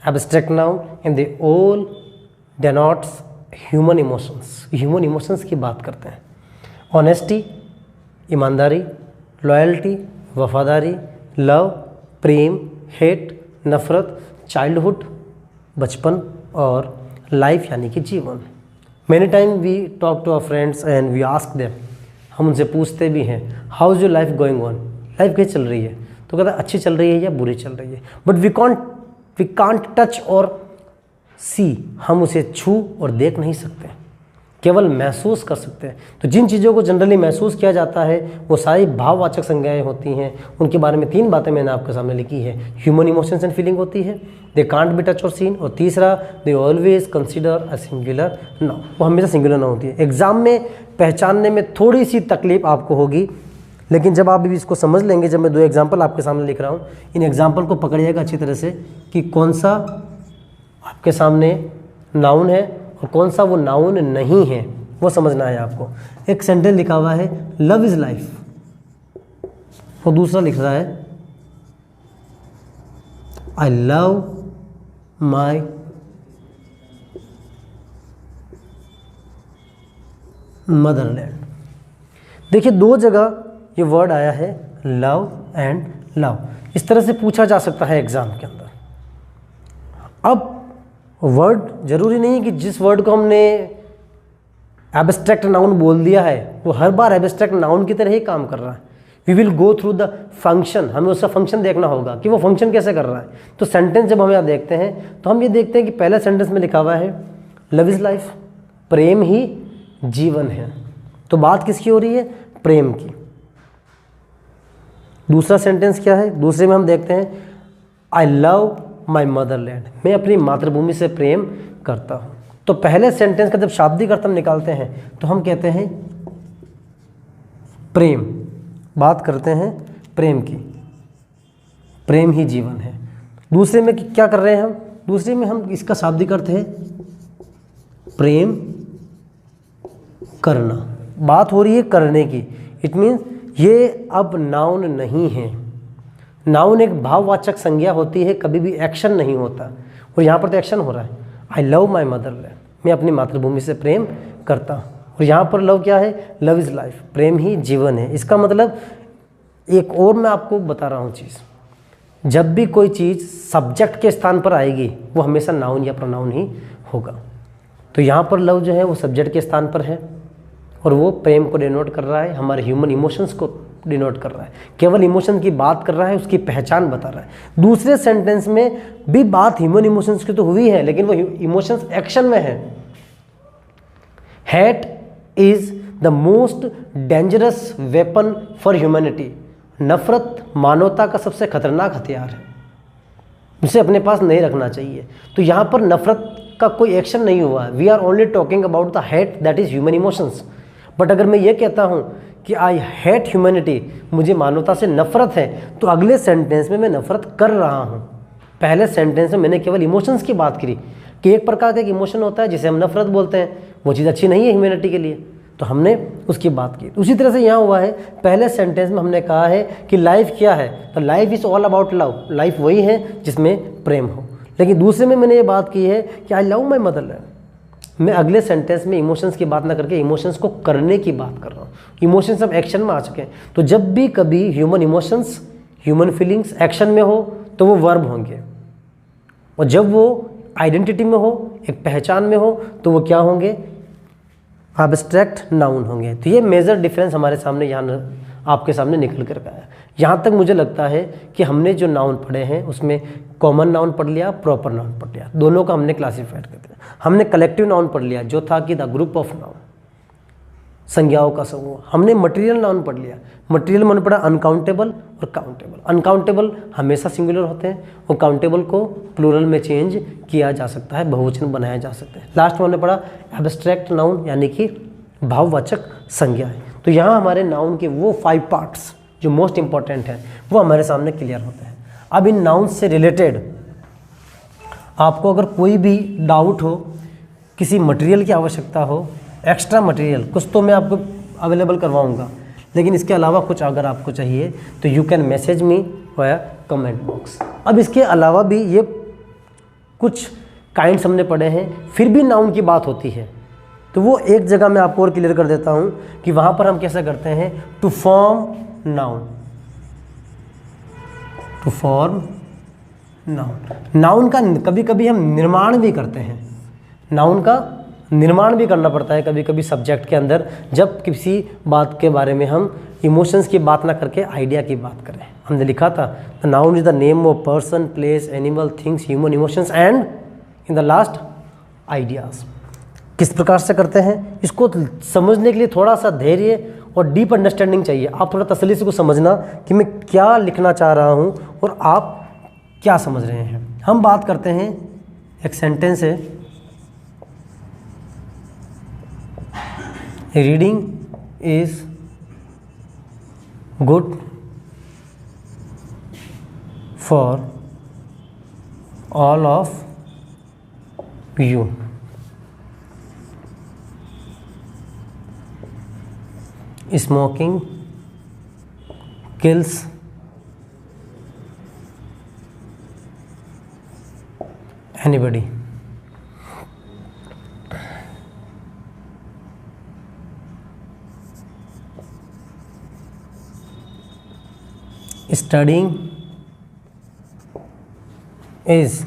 abstract noun and they all denotes human emotions. Human emotions की बात करते हैं. Honesty, ईमानदारी, लॉयल्टी, वफादारी, लव, प्रेम, हेट, नफ़रत, चाइल्डहुड, बचपन, और लाइफ यानी कि जीवन. Many time we talk to our friends and we ask them, हम उनसे पूछते भी हैं how is your life going on, life कैसी चल रही है, तो कहता है अच्छी चल रही है या बुरी चल रही है. बट वी कांट टच और सी, हम उसे छू और देख नहीं सकते, केवल महसूस कर सकते हैं. तो जिन चीज़ों को जनरली महसूस किया जाता है वो सारी भाववाचक संज्ञाएं होती हैं. उनके बारे में 3 बातें मैंने आपके सामने लिखी है. ह्यूमन इमोशंस एंड फीलिंग होती है, दे कांट बी टच और सीन, और तीसरा दे always consider a singular noun, वो हमेशा सिंगुलर नाउन होती है. एग्जाम में पहचानने में थोड़ी सी तकलीफ आपको होगी, लेकिन जब आप भी इसको समझ लेंगे, जब मैं 2 एग्जाम्पल आपके सामने लिख रहा हूँ, इन एग्जाम्पल को पकड़िएगा अच्छी तरह से कि कौन सा आपके सामने नाउन है और कौन सा वो नाउन नहीं है, वो समझना है आपको. एक सेंटेंस लिखा हुआ है लव इज़ लाइफ, और दूसरा लिख रहा है आई लव माई मदरलैंड. देखिए 2 जगह ये वर्ड आया है लव एंड लव. इस तरह से पूछा जा सकता है एग्जाम के अंदर. अब वर्ड जरूरी नहीं है कि जिस वर्ड को हमने एब्स्ट्रैक्ट नाउन बोल दिया है वो हर बार एब्स्ट्रैक्ट नाउन की तरह ही काम कर रहा है. We will go through the function, हमें उसका फंक्शन देखना होगा कि वो फंक्शन कैसे कर रहा है. तो सेंटेंस जब हम यहाँ देखते हैं तो हम ये देखते हैं कि पहले सेंटेंस में लिखा हुआ है लव इज़ लाइफ, प्रेम ही जीवन है. तो बात किसकी हो रही है, प्रेम की. दूसरा सेंटेंस क्या है, दूसरे में हम देखते हैं आई लव माई मदरलैंड, मैं अपनी मातृभूमि से प्रेम करता हूँ. तो पहले सेंटेंस का जब शाब्दिक अर्थ हम निकालते हैं तो हम कहते हैं प्रेम, बात करते हैं प्रेम की, प्रेम ही जीवन है. दूसरे में क्या कर रहे हैं हम, दूसरे में हम इसका शाब्दिक अर्थ है प्रेम करना, बात हो रही है करने की. इट मीन्स ये अब नाउन नहीं है. नाउन एक भाववाचक संज्ञा होती है, कभी भी एक्शन नहीं होता, और यहाँ पर तो एक्शन हो रहा है. आई लव माई मदरलैंड, मैं अपनी मातृभूमि से प्रेम करता हूँ. और यहाँ पर लव क्या है, लव इज़ लाइफ, प्रेम ही जीवन है. इसका मतलब एक और मैं आपको बता रहा हूँ चीज़, जब भी कोई चीज़ सब्जेक्ट के स्थान पर आएगी वो हमेशा नाउन या प्रोनाउन ही होगा. तो यहाँ पर लव जो है वो सब्जेक्ट के स्थान पर है और वो प्रेम को डिनोट कर रहा है, हमारे ह्यूमन इमोशंस को डिनोट कर रहा है, केवल इमोशन की बात कर रहा है, उसकी पहचान बता रहा है. दूसरे सेंटेंस में भी बात ह्यूमन इमोशंस की तो हुई है, लेकिन वो इमोशंस एक्शन में है. Hate is the most dangerous weapon for humanity, नफरत मानवता का सबसे खतरनाक हथियार है, उसे अपने पास नहीं रखना चाहिए. तो यहाँ पर नफरत का कोई एक्शन नहीं हुआ है. We are only talking about the hate that is human emotions. But अगर मैं ये कहता हूँ कि आई हेट ह्यूमैनिटी, मुझे मानवता से नफरत है, तो अगले सेंटेंस में मैं नफरत कर रहा हूँ. पहले सेंटेंस में मैंने केवल इमोशंस की बात करी कि एक प्रकार का एक इमोशन होता है जिसे हम नफरत बोलते हैं, वो चीज़ अच्छी नहीं है ह्यूमैनिटी के लिए, तो हमने उसकी बात की. उसी तरह से यहाँ हुआ है, पहले सेंटेंस में हमने कहा है कि लाइफ क्या है, तो life is all about love, life वही है जिसमें प्रेम हो. लेकिन दूसरे में मैंने ये बात की है कि आई लव माई मदरलैंड, मैं अगले सेंटेंस में इमोशंस की बात ना करके इमोशंस को करने की बात कर रहा हूँ. इमोशंस अब एक्शन में आ चुके हैं. तो जब भी कभी human emotions, human feelings action में हो तो वो वर्ब होंगे, और जब वो आइडेंटिटी में हो, एक पहचान में हो, तो वो क्या होंगे, एब्स्ट्रैक्ट नाउन होंगे. तो ये मेजर डिफरेंस हमारे सामने यहाँ आपके सामने निकल कर आया. यहाँ तक मुझे लगता है कि हमने जो नाउन पढ़े हैं उसमें कॉमन नाउन पढ़ लिया, प्रॉपर नाउन पढ़ लिया, दोनों का हमने क्लासीफाइड कर दिया. हमने कलेक्टिव नाउन पढ़ लिया जो था कि द ग्रुप ऑफ नाउन, संज्ञाओं का समूह. हमने मटेरियल नाउन पढ़ लिया, मटेरियल मन पड़ा अनकाउंटेबल और काउंटेबल. अनकाउंटेबल हमेशा सिंगुलर होते हैं और काउंटेबल को प्लूरल में चेंज किया जा सकता है, बहुवचन बनाया जा सकता है. लास्ट में हमने पढ़ा एब्स्ट्रैक्ट नाउन यानी कि भाववाचक संज्ञा है. तो यहाँ हमारे नाउन के वो 5 पार्ट्स जो मोस्ट इंपॉर्टेंट हैं वो हमारे सामने क्लियर होते हैं. अब इन नाउन से रिलेटेड आपको अगर कोई भी डाउट हो, किसी मटेरियल की आवश्यकता हो, एक्स्ट्रा मटेरियल कुछ, तो मैं अवेलेबल करवाऊँगा, लेकिन इसके अलावा कुछ अगर आपको चाहिए तो you can message me via comment box. अब इसके अलावा भी ये कुछ काइंड्स हमने पढ़े हैं, फिर भी नाउन की बात होती है तो वो एक जगह मैं आपको और क्लियर कर देता हूँ कि वहाँ पर हम कैसे करते हैं, to form noun. To form noun, noun का कभी कभी हम निर्माण भी करते हैं, नाउन का निर्माण भी करना पड़ता है कभी कभी सब्जेक्ट के अंदर, जब किसी बात के बारे में हम इमोशंस की बात ना करके आइडिया की बात करें। हमने लिखा था the noun is the name of person, place, animal, things, human emotions and in the last ideas. किस प्रकार से करते हैं, इसको समझने के लिए थोड़ा सा धैर्य और डीप अंडरस्टैंडिंग चाहिए। आप थोड़ा तसल्ली से को समझना कि मैं क्या लिखना चाह रहा हूँ और आप क्या समझ रहे हैं। हम बात करते हैं, एक सेंटेंस है, reading is good for all of you. Smoking kills anybody. Studying is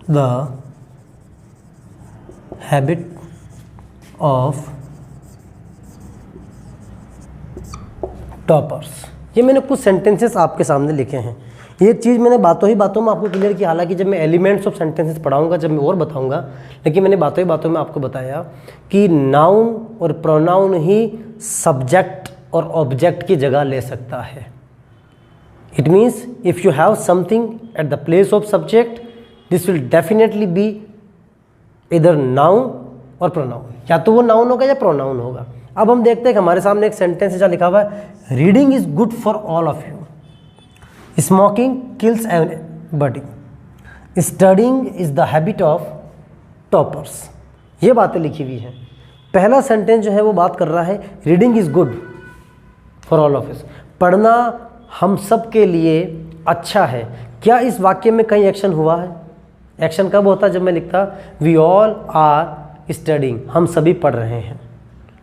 the habit of toppers. ये मैंने कुछ सेंटेंसेस आपके सामने लिखे हैं। ये चीज़ मैंने बातों ही बातों में आपको क्लियर किया, हालांकि जब मैं एलिमेंट्स ऑफ सेंटेंसेस पढ़ाऊंगा जब मैं और बताऊंगा, लेकिन मैंने बातों ही बातों में आपको बताया कि नाउन और प्रोनाउन ही सब्जेक्ट और ऑब्जेक्ट की जगह ले सकता है। It means if you have something eight the place of subject, this will definitely be इधर नाउन और प्रोनाउन, या तो वो नाउन होगा या प्रोनाउन होगा। अब हम देखते हैं कि हमारे सामने एक सेंटेंस है जहाँ लिखा हुआ है, reading is good for all of you, smoking kills everybody, studying is the habit of toppers. ये बातें लिखी हुई हैं। पहला सेंटेंस जो है वो बात कर रहा है reading is good for all of us, पढ़ना हम सब के लिए अच्छा है। क्या इस वाक्य में कहीं एक्शन हुआ है? एक्शन कब होता है? जब मैं लिखता वी ऑल आर स्टडिंग, हम सभी पढ़ रहे हैं,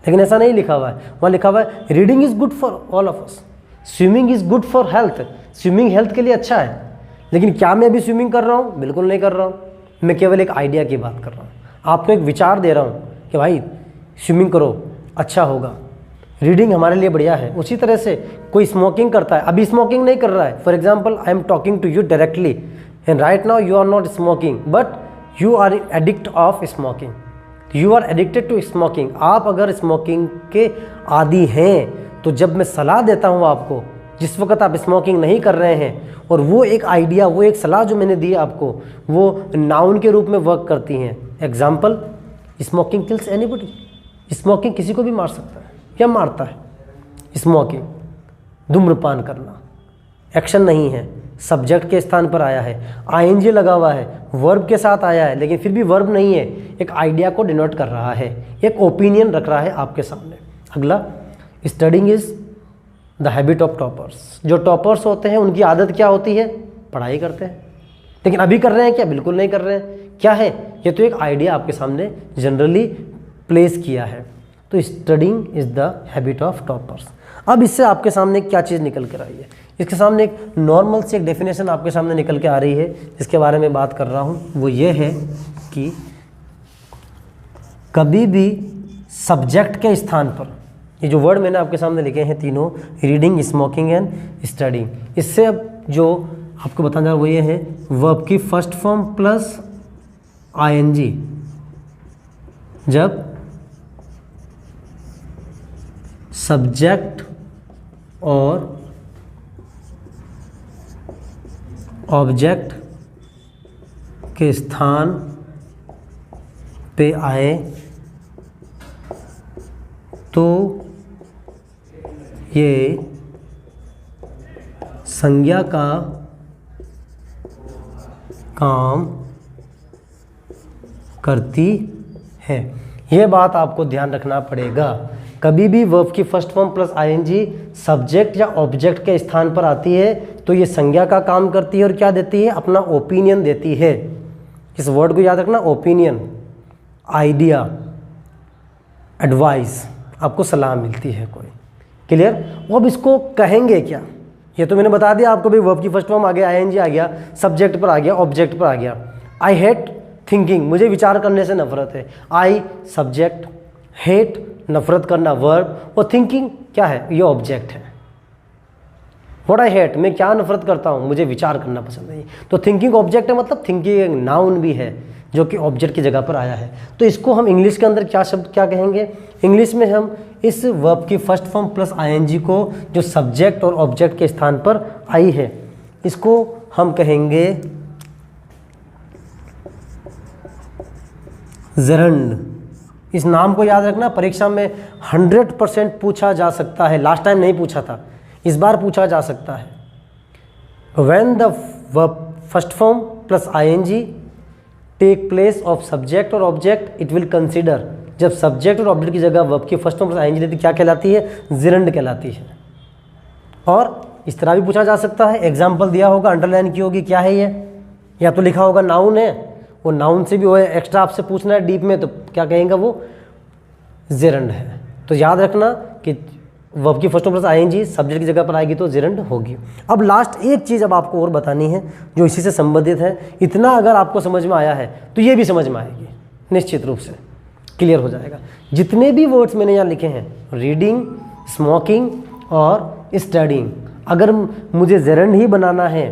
लेकिन ऐसा नहीं लिखा हुआ है। वहाँ लिखा हुआ है reading is good for all of us, swimming is good for health, swimming health के लिए अच्छा है। लेकिन क्या मैं अभी स्विमिंग कर रहा हूँ? बिल्कुल नहीं कर रहा हूँ। मैं केवल एक आइडिया की बात कर रहा हूँ, आपको एक विचार दे रहा हूँ कि भाई स्विमिंग करो, अच्छा होगा, रीडिंग हमारे लिए बढ़िया है। उसी तरह से कोई स्मोकिंग करता है, अभी स्मोकिंग नहीं कर रहा है, for example I am talking to you directly and right now you are not smoking but you are addict of smoking, you are addicted to smoking. आप अगर स्मोकिंग के आदी हैं तो जब मैं सलाह देता हूँ आपको, जिस वक्त आप स्मोकिंग नहीं कर रहे हैं, और वो एक आइडिया, वो एक सलाह जो मैंने दी आपको, वो नाउन के रूप में वर्क करती हैं। Example, smoking kills anybody, smoking किसी को भी मार सकता है या मारता है। स्मोकिंग, धूम्रपान करना, एक्शन नहीं है, सब्जेक्ट के स्थान पर आया है, आईएनजी लगा हुआ है, वर्ब के साथ आया है, लेकिन फिर भी वर्ब नहीं है, एक आइडिया को डिनोट कर रहा है, एक ओपिनियन रख रहा है आपके सामने। अगला, studying is the habit of toppers. जो टॉपर्स होते हैं उनकी आदत क्या होती है? पढ़ाई करते हैं। लेकिन अभी कर रहे हैं क्या? बिल्कुल नहीं कर रहे हैं। क्या है? ये तो एक आइडिया आपके सामने जनरली प्लेस किया है। तो studying is the habit of toppers. अब इससे आपके सामने क्या चीज़ निकल कर आई है? इसके सामने एक नॉर्मल सी एक डेफिनेशन आपके सामने निकल के आ रही है, जिसके बारे में बात कर रहा हूँ। वो ये है कि कभी भी सब्जेक्ट के स्थान पर, ये जो वर्ड मैंने आपके सामने लिखे हैं तीनों, रीडिंग, स्मोकिंग एंड स्टडिंग, इससे अब जो आपको बताना वो ये है, वर्ब की फर्स्ट फॉर्म प्लस आईएनजी जब सब्जेक्ट और ऑब्जेक्ट के स्थान पे आए तो ये संज्ञा का काम करती है। ये बात आपको ध्यान रखना पड़ेगा। कभी भी वर्ब की first form plus ING subject या ऑब्जेक्ट के स्थान पर आती है तो ये संज्ञा का काम करती है और क्या देती है, अपना ओपिनियन देती है। इस वर्ड को याद रखना, ओपिनियन, आइडिया, एडवाइस, आपको सलाह मिलती है कोई। क्लियर? अब इसको कहेंगे क्या, ये तो मैंने बता दिया आपको भी। वर्ब की फर्स्ट फॉर्म आ गया, आईएनजी आ गया, सब्जेक्ट पर आ गया, ऑब्जेक्ट पर आ गया। आई हेट थिंकिंग, मुझे विचार करने से नफरत है। आई सब्जेक्ट, हेट नफरत करना वर्ब, और थिंकिंग क्या है, ये ऑब्जेक्ट है। व्हाट आई हेट, मैं क्या नफरत करता हूँ, मुझे विचार करना पसंद नहीं। तो थिंकिंग ऑब्जेक्ट है, मतलब थिंकिंग एक नाउन भी है जो कि ऑब्जेक्ट की जगह पर आया है। तो इसको हम इंग्लिश के अंदर क्या शब्द क्या कहेंगे, इंग्लिश में हम इस वर्ब की फर्स्ट फॉर्म प्लस आईएनजी को जो सब्जेक्ट और ऑब्जेक्ट के स्थान पर आई है, इसको हम कहेंगे जेरंड। इस नाम को याद रखना, परीक्षा में 100% पूछा जा सकता है। लास्ट टाइम नहीं पूछा था, इस बार पूछा जा सकता है। When the verb first form plus ING take place of subject और ऑब्जेक्ट इट विल कंसिडर, जब सब्जेक्ट और ऑब्जेक्ट की जगह वर्ब की फर्स्ट फॉर्म प्लस आईएनजी लेती क्या कहलाती है, जेरंड कहलाती है। और इस तरह भी पूछा जा सकता है, एग्जाम्पल दिया होगा, अंडरलाइन की होगी, क्या है ये, या तो लिखा होगा नाउन है, वो नाउन से भी वो एक्स्ट्रा आपसे पूछना है डीप में, तो क्या कहेंगे, वो जेरंड है। तो याद रखना कि वर्ब की first form plus ING subject की जगह पर आएगी तो जेरंड होगी। अब लास्ट एक चीज़ अब आपको और बतानी है जो इसी से संबंधित है। इतना अगर आपको समझ में आया है तो ये भी समझ में आएगी, निश्चित रूप से क्लियर हो जाएगा। जितने भी वर्ड्स मैंने यहाँ लिखे हैं, रीडिंग, स्मोकिंग और स्टडिंग, अगर मुझे जेरंड ही बनाना है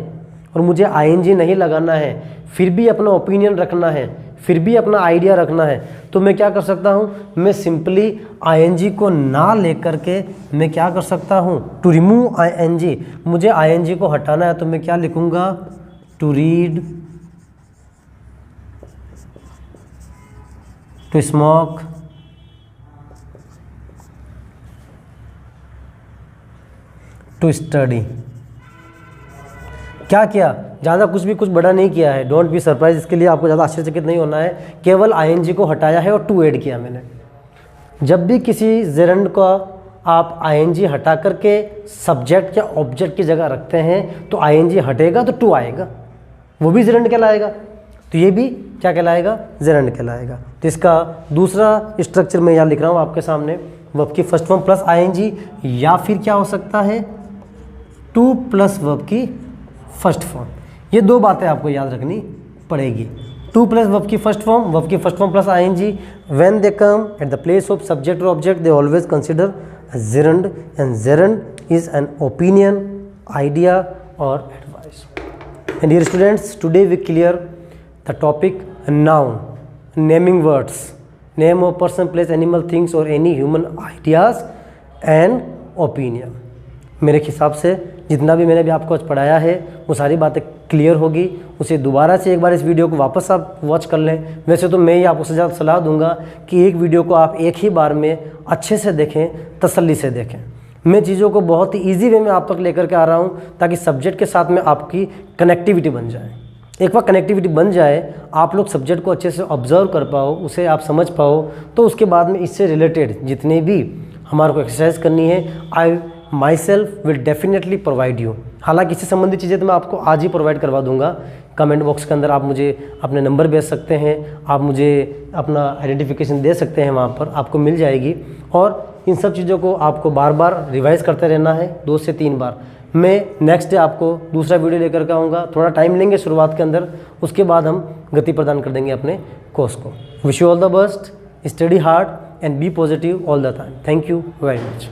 और मुझे आईएनजी नहीं लगाना है, फिर भी अपना ओपिनियन रखना है, फिर भी अपना आइडिया रखना है, तो मैं क्या कर सकता हूँ, मैं सिंपली आईएनजी को ना लेकर के मैं क्या कर सकता हूँ, टू रिमूव आईएनजी, मुझे आईएनजी को हटाना है तो मैं क्या लिखूँगा, to read, to smoke, to study. क्या किया, ज़्यादा कुछ बड़ा नहीं किया है, डोंट बी सरप्राइज, इसके लिए आपको ज़्यादा आश्चर्यचकित नहीं होना है, केवल आईएनजी को हटाया है और टू ऐड किया मैंने। जब भी किसी जेरंड का आप आईएनजी हटा करके सब्जेक्ट या ऑब्जेक्ट की जगह रखते हैं तो आईएनजी हटेगा तो टू आएगा, वो भी जेरंड कहलाएगा, तो ये भी क्या कहलाएगा, जेरंड कहलाएगा। तो इसका दूसरा स्ट्रक्चर मैं यहाँ लिख रहा हूँ आपके सामने, वर्ब की फर्स्ट फॉर्म प्लस आईएनजी, या फिर क्या हो सकता है, टू प्लस वर्ब की फर्स्ट फॉर्म। ये दो बातें आपको याद रखनी पड़ेगी, टू प्लस वर्ब की first form plus ING, when they come at the place of subject और object they always consider gerund, and gerund is an opinion, idea और advice. And dear students, today we clear the topic noun, naming words, name of person, place, animal, things और any human ideas and opinion. मेरे हिसाब से जितना भी मैंने भी आपको आज पढ़ाया है वो सारी बातें क्लियर होगी। उसे दोबारा से एक बार इस वीडियो को वापस आप वॉच कर लें। वैसे तो मैं ही आपको सलाह दूंगा कि एक वीडियो को आप एक ही बार में अच्छे से देखें, तसल्ली से देखें। मैं चीज़ों को बहुत ही ईजी वे में आप तक लेकर के आ रहा हूँ ताकि सब्जेक्ट के साथ में आपकी कनेक्टिविटी बन जाए। एक बार कनेक्टिविटी बन जाए, आप लोग सब्जेक्ट को अच्छे से ऑब्जर्व कर पाओ, उसे आप समझ पाओ, तो उसके बाद में इससे रिलेटेड जितने भी हमारे को एक्सरसाइज करनी है, I myself will definitely provide you. हालांकि इससे संबंधित चीज़ें तो मैं आपको आज ही प्रोवाइड करवा दूंगा। कमेंट बॉक्स के अंदर आप मुझे अपने नंबर भेज सकते हैं, आप मुझे अपना आइडेंटिफिकेशन दे सकते हैं, वहाँ पर आपको मिल जाएगी। और इन सब चीज़ों को आपको बार बार रिवाइज करते रहना है, 2 से 3 बार। मैं नेक्स्ट डे आपको दूसरा वीडियो लेकर के आऊँगा। थोड़ा टाइम लेंगे शुरुआत के अंदर, उसके बाद हम गति प्रदान कर देंगे अपने कोर्स को। Wish you all the best, study hard and be positive all the time. Thank you very much.